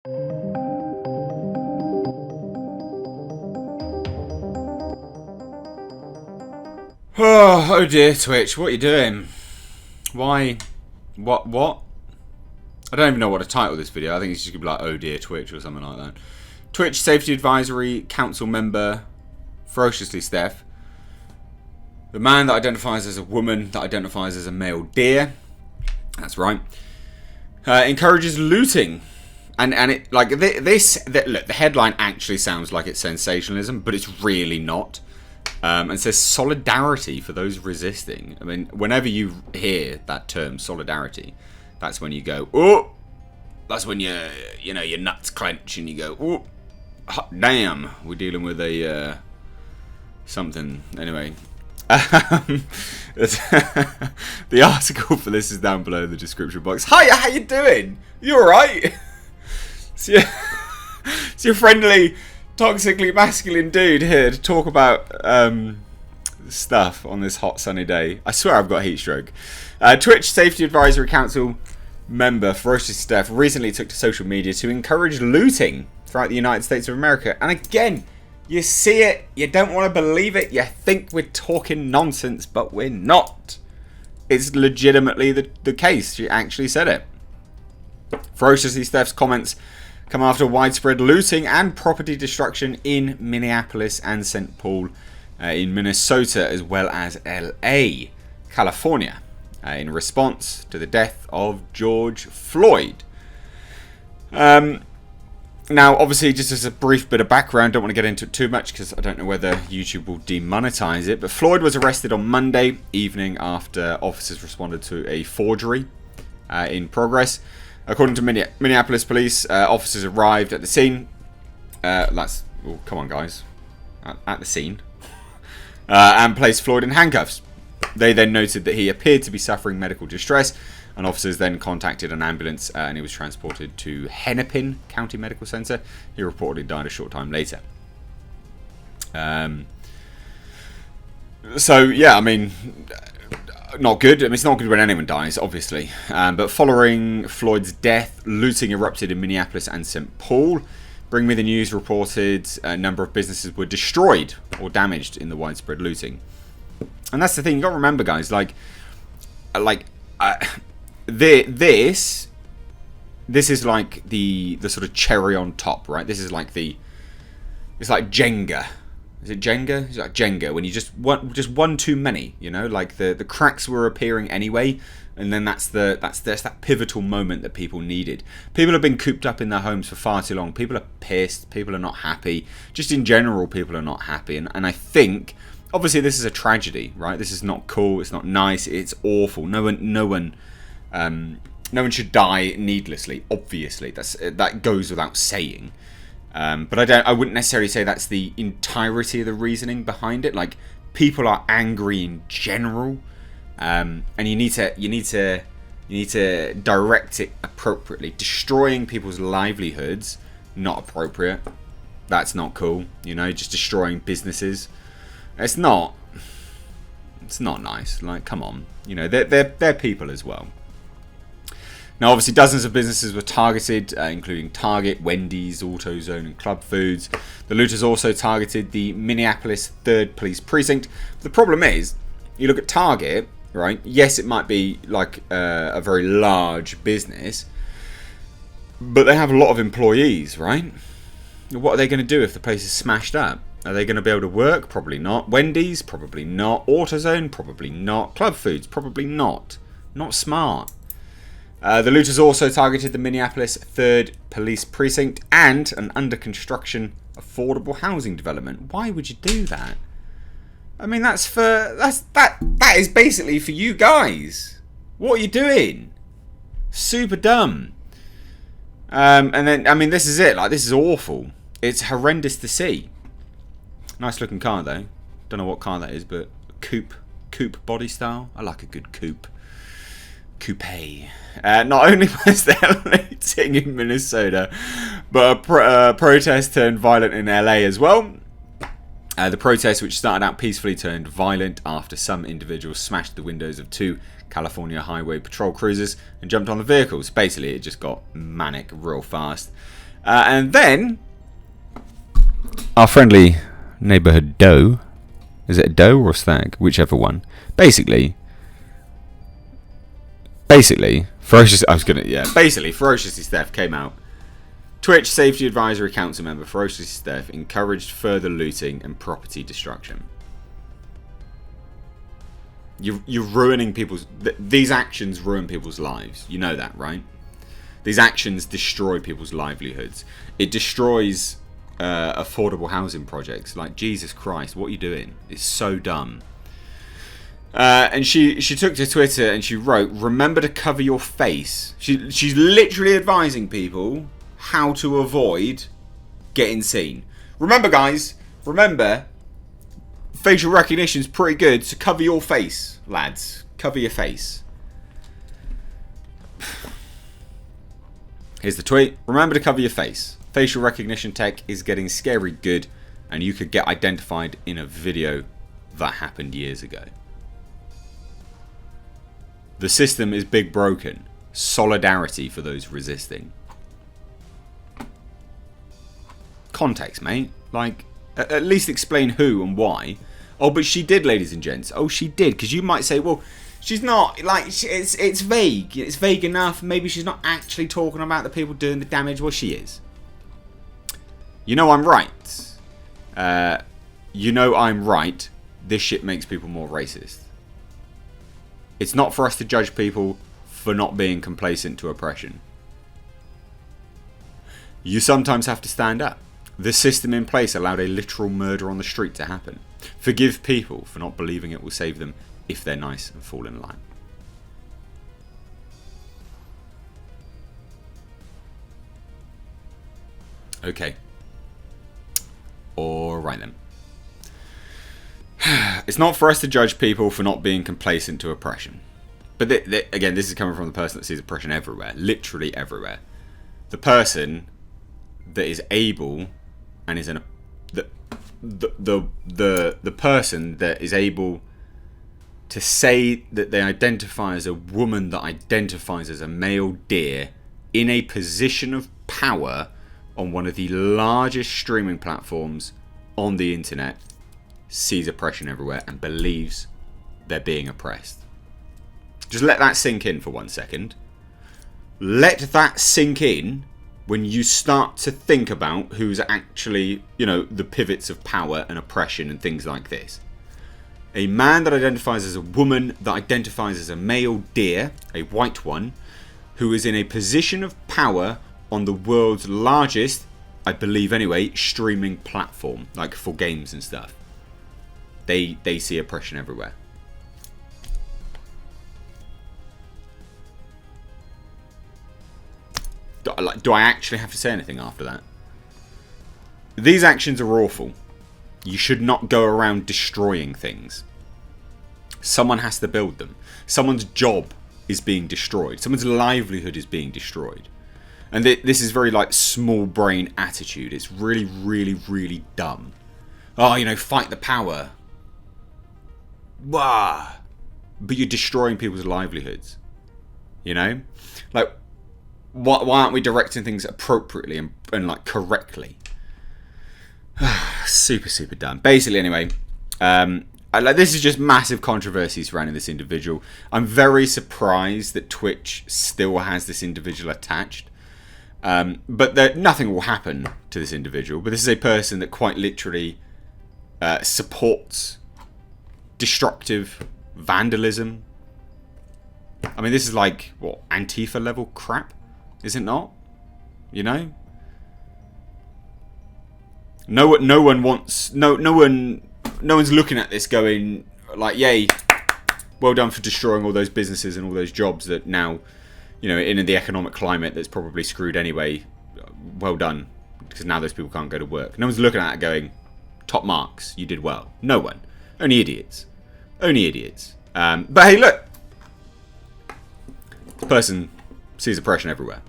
Oh dear, Twitch, what are you doing? Why? What? I don't even know what to title this video. I think it's just going to be like, oh dear, Twitch, or something like that. Twitch Safety Advisory Council member, ferociously Steph. The man that identifies as a woman, that identifies as a male deer. That's right. Encourages looting. And it, like, look, the headline actually sounds like it's sensationalism, but it's really not. And says solidarity for those resisting. I mean, whenever you hear that term, solidarity, that's when you go, oh! That's when your nuts clench and you go, oh, damn, we're dealing with a, something. Anyway. The article for this is down below in the description box. Hiya, how you doing? You alright? It's your friendly, toxically masculine dude here to talk about stuff on this hot sunny day. I swear I've got a heat stroke. Twitch Safety Advisory Council member Ferocious Steph recently took to social media to encourage looting throughout the United States of America. And again, you see it, you don't want to believe it, you think we're talking nonsense, but we're not. It's legitimately the case. She actually said it. Ferociously Steph's comments come after widespread looting and property destruction in Minneapolis and St. Paul in Minnesota, as well as LA, California, in response to the death of George Floyd. Now, obviously, just as a brief bit of background, don't want to get into it too much because I don't know whether YouTube will demonetize it, but Floyd was arrested on Monday evening after officers responded to a forgery in progress. According to Minneapolis police, officers arrived at the scene. Come on, guys. At the scene. And placed Floyd in handcuffs. They then noted that he appeared to be suffering medical distress, and officers then contacted an ambulance and he was transported to Hennepin County Medical Center. He reportedly died a short time later. So, yeah, I mean, not good. I mean, it's not good when anyone dies, obviously. But following Floyd's death, looting erupted in Minneapolis and St. Paul. Bring Me the News reported a number of businesses were destroyed or damaged in the widespread looting. And that's the thing, you got to remember, guys, this is like the sort of cherry on top, right? This is like it's like Jenga. Is it Jenga? It's like Jenga when you just one too many, you know, like the cracks were appearing anyway, and then that's that pivotal moment that people needed. People have been cooped up in their homes for far too long. People are pissed. People are not happy. Just in general, people are not happy, and I think obviously this is a tragedy, right? This is not cool. It's not nice. It's awful. No one should die needlessly. Obviously, that goes without saying. But I wouldn't necessarily say that's the entirety of the reasoning behind it. Like, people are angry in general, and you need to direct it appropriately. Destroying people's livelihoods, not appropriate. That's not cool. You know, just destroying businesses. It's not nice. Like, come on. You know, they're people as well. Now, obviously, dozens of businesses were targeted, including Target, Wendy's, AutoZone, and Club Foods. The looters also targeted the Minneapolis 3rd Police Precinct. The problem is, you look at Target, right? Yes, it might be like a very large business, but they have a lot of employees, right? What are they going to do if the place is smashed up? Are they going to be able to work? Probably not. Wendy's? Probably not. AutoZone? Probably not. Club Foods? Probably not. Not smart. The looters also targeted the Minneapolis 3rd Police Precinct and an under-construction affordable housing development. Why would you do that? I mean, that is basically for you guys. What are you doing? Super dumb. And then, I mean, this is it. Like, this is awful. It's horrendous to see. Nice looking car, though. Don't know what car that is, but coupe body style. I like a good coupe. Coupe. Not only was there looting in Minnesota, but a protest turned violent in LA as well. The protest, which started out peacefully, turned violent after some individuals smashed the windows of 2 California Highway Patrol cruisers and jumped on the vehicles. Basically, it just got manic real fast. And then our friendly neighbourhood doe, is it a doe or a stag? Whichever one. Basically, Ferociously Steph came out. Twitch Safety Advisory Council member Ferociously Steph encouraged further looting and property destruction. You're ruining people's... These actions ruin people's lives. You know that, right? These actions destroy people's livelihoods. It destroys affordable housing projects. Like, Jesus Christ, what are you doing? It's so dumb. And she took to Twitter and she wrote, "Remember to cover your face." She's literally advising people how to avoid getting seen. Remember, guys, facial recognition's pretty good, so cover your face, lads. Cover your face. Here's the tweet. "Remember to cover your face. Facial recognition tech is getting scary good, and you could get identified in a video that happened years ago. The system is big broken. Solidarity for those resisting." Context, mate. Like, at least explain who and why. Oh, but she did, ladies and gents. Oh, she did. Because you might say, well, she's not. Like, it's vague. It's vague enough. Maybe she's not actually talking about the people doing the damage. Well, she is. You know I'm right. This shit makes people more racist. It's not for us to judge people for not being complacent to oppression. You sometimes have to stand up. The system in place allowed a literal murder on the street to happen. Forgive people for not believing it will save them if they're nice and fall in line. Okay. Alright then. It's not for us to judge people for not being complacent to oppression. But again, this is coming from the person that sees oppression everywhere. Literally everywhere. The person that is able and is in a... The person that is able to say that they identify as a woman that identifies as a male deer in a position of power on one of the largest streaming platforms on the internet sees oppression everywhere and believes they're being oppressed. Just let that sink in for 1 second. Let that sink in when you start to think about who's actually, the pivots of power and oppression and things like this. A man that identifies as a woman, that identifies as a male deer, a white one, who is in a position of power on the world's largest, I believe anyway, streaming platform, like for games and stuff. They see oppression everywhere. Do I actually have to say anything after that? These actions are awful. You should not go around destroying things. Someone has to build them. Someone's job is being destroyed. Someone's livelihood is being destroyed. And this is very small brain attitude. It's really, really, really dumb. Oh, fight the power. Wah. But you're destroying people's livelihoods. Why aren't we directing things appropriately and correctly? Super dumb. Basically, anyway, this is just massive controversy surrounding this individual. I'm very surprised that Twitch still has this individual attached. But nothing will happen to this individual. But this is a person that quite literally supports destructive vandalism. I mean, this is Antifa level crap, is it not? No one's looking at this going yay, well done for destroying all those businesses and all those jobs that now, in the economic climate that's probably screwed anyway. Well done, because now those people can't go to work. No one's looking at it going, top marks, you did well. No one. Only idiots. But hey, look, the person sees oppression everywhere.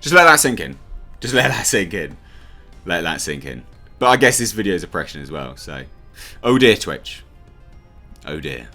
Just let that sink in. Let that sink in. But I guess this video is oppression as well, so... Oh dear, Twitch. Oh dear.